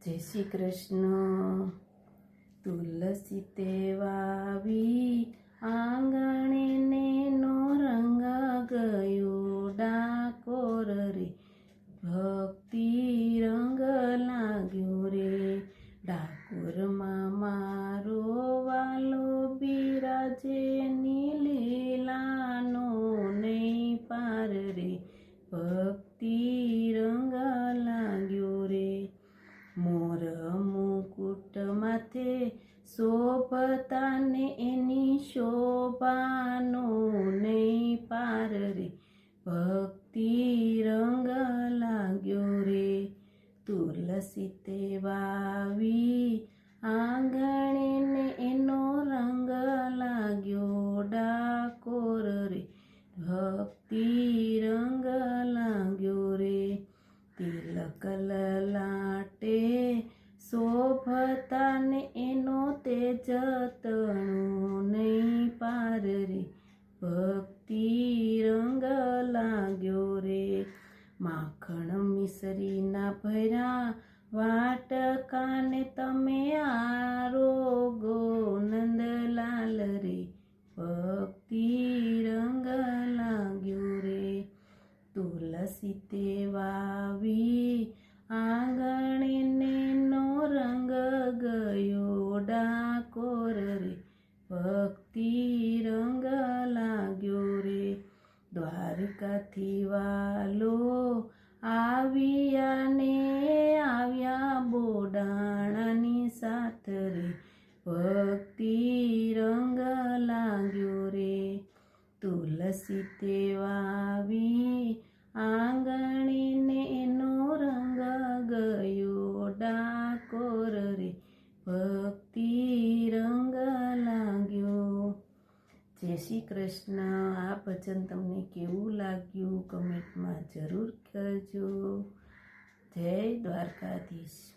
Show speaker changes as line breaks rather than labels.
જય શ્રી કૃષ્ણ. તુલસી તે વાવી આંગણે નો રંગ ગયો ડાકોર રે, ભક્તિ રંગ લાગ્યો રે. ડાકોરમાં મારો વાલો બિરાજે, લીલાનો નહીં પાર રે, ભક્તિ રંગ લાગ્યો રે. મોર મુકુટ માથે શોભતા ને એની શોભાનો નહીં પાર રે, ભક્તિ રંગ લાગ્યો રે. તુલસી તે વાવી આંગણે ને એનો રંગ લાગ્યો ડાકોર રે, ભક્તિ રંગ લાગ્યો રે. તિલક લલાટે શોભતા ને એનો તેજતણો નહીં પાર રે, ભક્તિ રંગ લાગ્યો રે. માખણ મિસરીના ભર્યા વાટકાને તમે આરોગો નંદલાલ રે, ભક્તિ રંગ લાગ્યો રે. તુલસી તે વાવી આંગણે નો રંગ ગયો ડાકોર રે, ભક્તિ રંગ લાગ્યો રે. દ્વારકાથી વાલો આવ્યા ને આવ્યા બોડાણાની સાથ રે, ભક્તિ રંગ લાગ્યો રે. તુલસી તે વાવી આંગણે ને એનો રંગ ગયો ડાકોર રે, ભક્તિ રંગ લાગ્યો. જય શ્રી કૃષ્ણ. આ ભજન તમને કેવું લાગ્યું કમેન્ટમાં જરૂર કરજો. જય દ્વારકાધીશ.